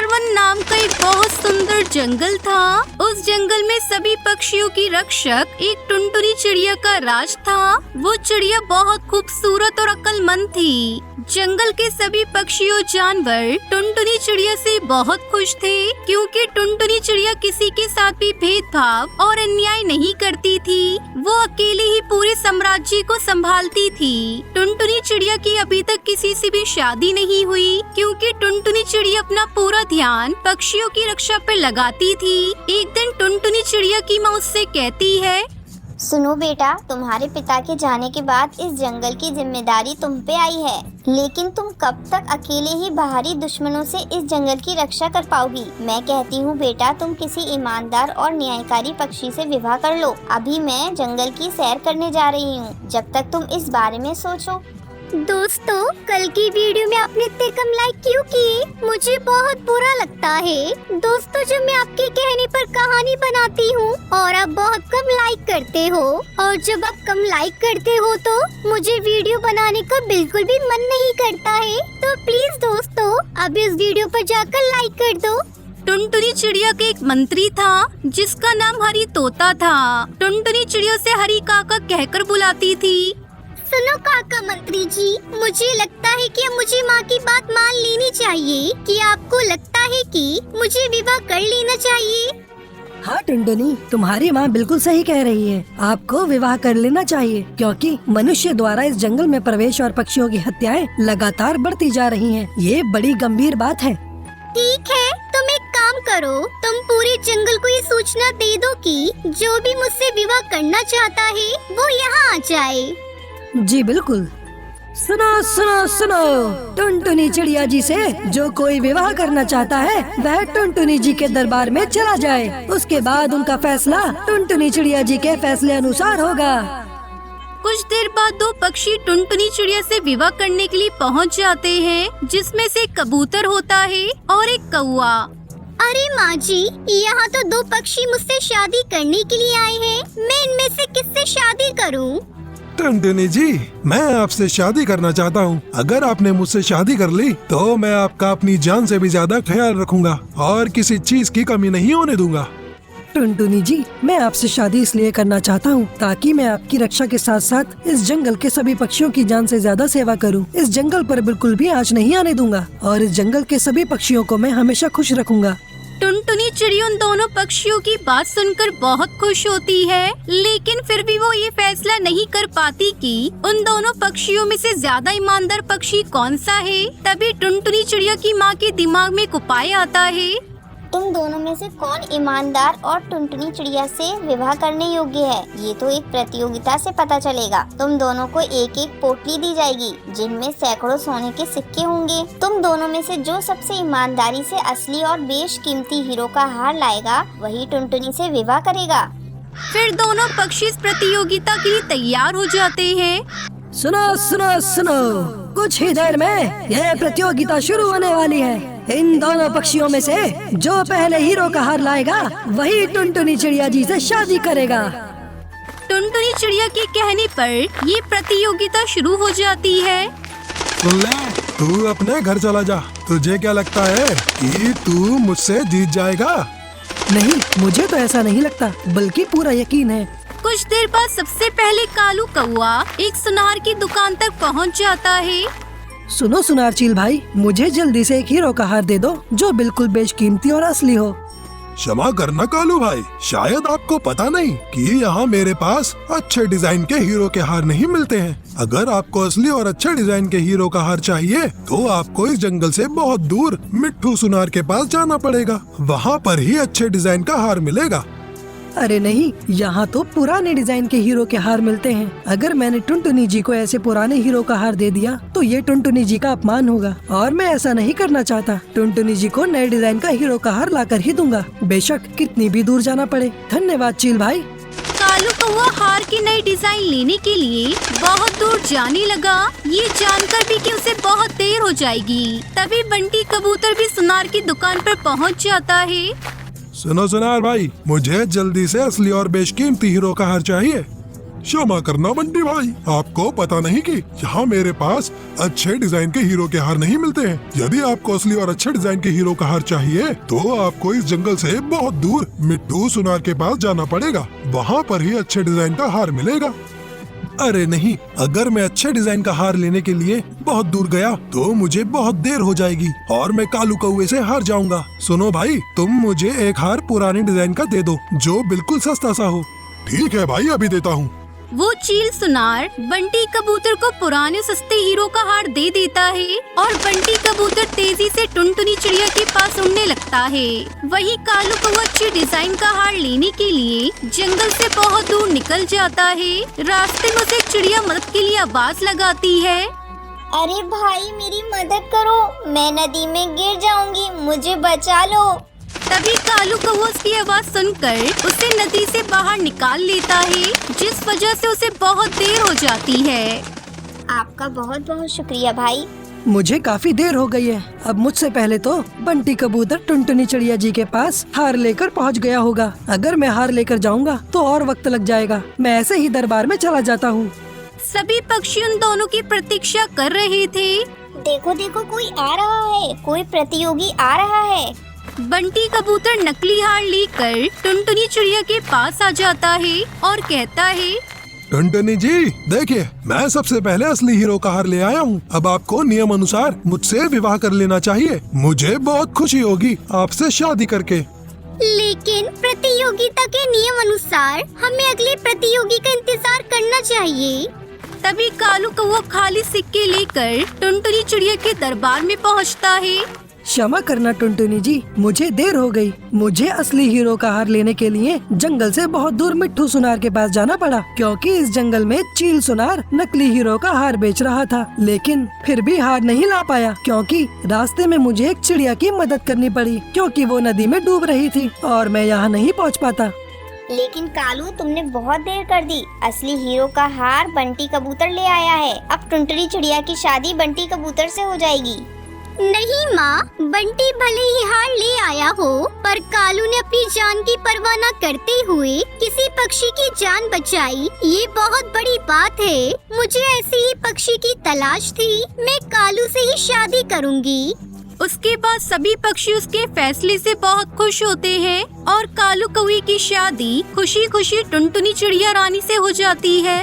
सुंदरवन नाम का एक बहुत सुंदर जंगल था। उस जंगल में सभी पक्षियों की रक्षक एक टुनटुनी चिड़िया का राज था। वो चिड़िया बहुत खूबसूरत और अक्लमंद थी। जंगल के सभी पक्षी और जानवर टुनटुनी चिड़िया से बहुत खुश थे, क्योंकि टुनटुनी चिड़िया किसी के साथ भी भेदभाव और अन्याय नहीं करती थी। वो अकेले ही पूरे साम्राज्य को संभालती थी। टुनटुनी चिड़िया की अभी तक किसी से भी शादी नहीं हुई, क्योंकि टुनटुनी चिड़िया अपना पूरा ध्यान पक्षियों की रक्षा पर लगाती थी। एक दिन टुनटुनी चिड़िया की माँ उससे कहती है, सुनो बेटा, तुम्हारे पिता के जाने के बाद इस जंगल की जिम्मेदारी तुम पे आई है, लेकिन तुम कब तक अकेले ही बाहरी दुश्मनों से इस जंगल की रक्षा कर पाओगी। मैं कहती हूँ बेटा, तुम किसी ईमानदार और न्यायकारी पक्षी से विवाह कर लो। अभी मैं जंगल की सैर करने जा रही हूँ, जब तक तुम इस बारे में सोचो। दोस्तों, कल की वीडियो में आपने इतने कम लाइक क्यों किए? मुझे बहुत बुरा लगता है। दोस्तों, जब मैं आपके कहने पर कहानी बनाती हूँ और आप बहुत कम लाइक करते हो, और जब आप कम लाइक करते हो तो मुझे वीडियो बनाने का बिल्कुल भी मन नहीं करता है। तो प्लीज दोस्तों, अब इस वीडियो पर जाकर लाइक कर दो। टुनटुनी चिड़िया का एक मंत्री था जिसका नाम हरी तोता था। टुनटुनी चिड़िया से हरी काका कहकर बुलाती थी। सुनो काका मंत्री जी, मुझे लगता है कि अब मुझे माँ की बात मान लेनी चाहिए। कि आपको लगता है कि मुझे विवाह कर लेना चाहिए? हाँ टुनटुनी, तुम्हारी माँ बिल्कुल सही कह रही है। आपको विवाह कर लेना चाहिए, क्योंकि मनुष्य द्वारा इस जंगल में प्रवेश और पक्षियों की हत्याएं लगातार बढ़ती जा रही हैं। ये बड़ी गंभीर बात है। ठीक है, तुम एक काम करो, तुम पूरे जंगल को ये सूचना दे दो कि जो भी मुझसे विवाह करना चाहता है वो यहाँ आ जाए। जी बिल्कुल। सुनो सुनो सुनो, टुनटुनी चिड़िया जी से जो कोई विवाह करना चाहता है वह टुनटुनी जी के दरबार में चला जाए। उसके बाद उनका फैसला टुनटुनी चिड़िया जी के फैसले अनुसार होगा। कुछ देर बाद दो पक्षी टुनटुनी चिड़िया से विवाह करने के लिए पहुंच जाते हैं, जिसमें से एक कबूतर होता है और एक कौवा। अरे माँ जी, यहाँ तो दो पक्षी मुझसे शादी करने के लिए आए हैं। मैं इनमें से किससे शादी करूँ? टुनटुनी जी, मैं आपसे शादी करना चाहता हूँ। अगर आपने मुझसे शादी कर ली तो मैं आपका अपनी जान से भी ज्यादा ख्याल रखूंगा और किसी चीज की कमी नहीं होने दूंगा। टुनटुनी जी, मैं आपसे शादी इसलिए करना चाहता हूँ ताकि मैं आपकी रक्षा के साथ साथ इस जंगल के सभी पक्षियों की जान से ज्यादा सेवा करूँ। इस जंगल पर बिल्कुल भी आँच नहीं आने दूंगा और इस जंगल के सभी पक्षियों को मैं हमेशा खुश रखूंगा। टुनटुनी चिड़िया उन दोनों पक्षियों की बात सुनकर बहुत खुश होती है, लेकिन फिर भी वो ये फैसला नहीं कर पाती कि उन दोनों पक्षियों में से ज्यादा ईमानदार पक्षी कौन सा है। तभी टुनटुनी चिड़िया की माँ के दिमाग में एक उपाय आता है। तुम दोनों में से कौन ईमानदार और टुनटुनी चिड़िया से विवाह करने योग्य है, ये तो एक प्रतियोगिता से पता चलेगा। तुम दोनों को एक एक पोटली दी जाएगी, जिनमें सैकड़ों सोने के सिक्के होंगे। तुम दोनों में से जो सबसे ईमानदारी से असली और बेशकीमती हीरो का हार लाएगा, वही टुनटुनी से विवाह करेगा। फिर दोनों पक्षी इस प्रतियोगिता के लिए तैयार हो जाते हैं। सुनो सुनो सुनो, कुछ ही देर में यह प्रतियोगिता शुरू होने वाली है। इन दोनों पक्षियों में से जो पहले हीरो का हार लाएगा वही टुनटुनी चिड़िया जी से शादी करेगा। टुनटुनी चिड़िया के कहने पर ये प्रतियोगिता शुरू हो जाती है। सुन ले, तू अपने घर चला जा। तुझे क्या लगता है कि तू मुझसे जीत जाएगा? नहीं, मुझे तो ऐसा नहीं लगता, बल्कि पूरा यकीन है। कुछ देर बाद सबसे पहले कालू कौवा एक सुनार की दुकान तक पहुंच जाता है। सुनो सुनार चील भाई, मुझे जल्दी से एक हीरो का हार दे दो जो बिल्कुल बेशकीमती और असली हो। क्षमा करना कालू भाई, शायद आपको पता नहीं कि यहाँ मेरे पास अच्छे डिजाइन के हीरो के हार नहीं मिलते हैं। अगर आपको असली और अच्छे डिजाइन के हीरो का हार चाहिए तो आपको इस जंगल से बहुत दूर मिट्ठू सुनार के पास जाना पड़ेगा। वहाँ पर ही अच्छे डिजाइन का हार मिलेगा। अरे नहीं, यहाँ तो पुराने डिजाइन के हीरो के हार मिलते हैं। अगर मैंने टुनटुनी जी को ऐसे पुराने हीरो का हार दे दिया तो ये टुनटुनी जी का अपमान होगा, और मैं ऐसा नहीं करना चाहता। टुनटुनी जी को नए डिजाइन का हीरो का हार लाकर ही दूंगा, बेशक कितनी भी दूर जाना पड़े। धन्यवाद चील भाई। कालू कौवा हार की नई डिजाइन लेने के लिए बहुत दूर जाने लगा, ये जानकर भी कि उसे बहुत देर हो जाएगी। तभी बंटी कबूतर भी सुनार की दुकान पर पहुंच जाता है। सुनो सुनार भाई, मुझे जल्दी से असली और बेशकीमती हीरो का हार चाहिए। क्षमा करना बंटी भाई, आपको पता नहीं कि यहाँ मेरे पास अच्छे डिजाइन के हीरो के हार नहीं मिलते हैं। यदि आपको असली और अच्छे डिजाइन के हीरो का हार चाहिए तो आपको इस जंगल से बहुत दूर मिट्टू सुनार के पास जाना पड़ेगा, वहाँ पर ही अच्छे डिजाइन का हार मिलेगा। अरे नहीं, अगर मैं अच्छे डिजाइन का हार लेने के लिए बहुत दूर गया तो मुझे बहुत देर हो जाएगी और मैं कालू कौवे से हार जाऊंगा। सुनो भाई, तुम मुझे एक हार पुराने डिजाइन का दे दो जो बिल्कुल सस्ता सा हो। ठीक है भाई, अभी देता हूँ। वो चील सुनार बंटी कबूतर को पुराने सस्ते हीरो का हार दे देता है और बंटी कबूतर तेजी से टुनटुनी चिड़िया के पास उड़ने लगता है। वहीं कालू कौवा अच्छे डिजाइन का हार लेने के लिए जंगल से बहुत दूर निकल जाता है। रास्ते में उसे एक चिड़िया मदद के लिए आवाज लगाती है। अरे भाई मेरी मदद करो, मैं नदी में गिर जाऊंगी, मुझे बचा लो। तभी कालू कौवा उसकी आवाज सुनकर उसे नदी से बाहर निकाल लेता है, जिस वजह से उसे बहुत देर हो जाती है। आपका बहुत बहुत शुक्रिया भाई। मुझे काफी देर हो गई है। अब मुझसे पहले तो बंटी कबूतर टुनटुनी चिड़िया जी के पास हार लेकर पहुंच गया होगा। अगर मैं हार लेकर जाऊंगा तो और वक्त लग जाएगा। मैं ऐसे ही दरबार में चला जाता हूँ। सभी पक्षी उन दोनों की प्रतीक्षा कर रहे थे। देखो देखो, कोई आ रहा है, कोई प्रतियोगी आ रहा है। बंटी कबूतर नकली हार लेकर टुनटुनी चिड़िया के पास आ जाता है और कहता है, टुनटुनी जी देखिए, मैं सबसे पहले असली हीरो का हार ले आया हूँ। अब आपको नियम अनुसार मुझसे विवाह कर लेना चाहिए। मुझे बहुत खुशी होगी आपसे शादी करके। लेकिन प्रतियोगिता के नियम अनुसार हमें अगले प्रतियोगी का इंतजार करना चाहिए। तभी कालू कौवा खाली सिक्के लेकर टुनटुनी चिड़िया के दरबार में पहुंचता है। क्षमा करना टुनटुनी जी, मुझे देर हो गई। मुझे असली हीरो का हार लेने के लिए जंगल से बहुत दूर मिट्टू सुनार के पास जाना पड़ा, क्योंकि इस जंगल में चील सुनार नकली हीरो का हार बेच रहा था। लेकिन फिर भी हार नहीं ला पाया, क्योंकि रास्ते में मुझे एक चिड़िया की मदद करनी पड़ी, क्योंकि वो नदी में डूब रही थी और मैं यहाँ नहीं पहुँच पाता। लेकिन कालू, तुमने बहुत देर कर दी। असली हीरो का हार बंटी कबूतर ले आया है। अब टुनटुनी चिड़िया की शादी बंटी कबूतर से हो जाएगी। नहीं माँ, बंटी भले ही हार ले आया हो, पर कालू ने अपनी जान की परवाह न करते हुए किसी पक्षी की जान बचाई। ये बहुत बड़ी बात है। मुझे ऐसे ही पक्षी की तलाश थी। मैं कालू से ही शादी करूँगी। उसके बाद सभी पक्षी उसके फैसले से बहुत खुश होते हैं और कालू कौवे की शादी खुशी खुशी टुनटुनी चिड़िया रानी से हो जाती है।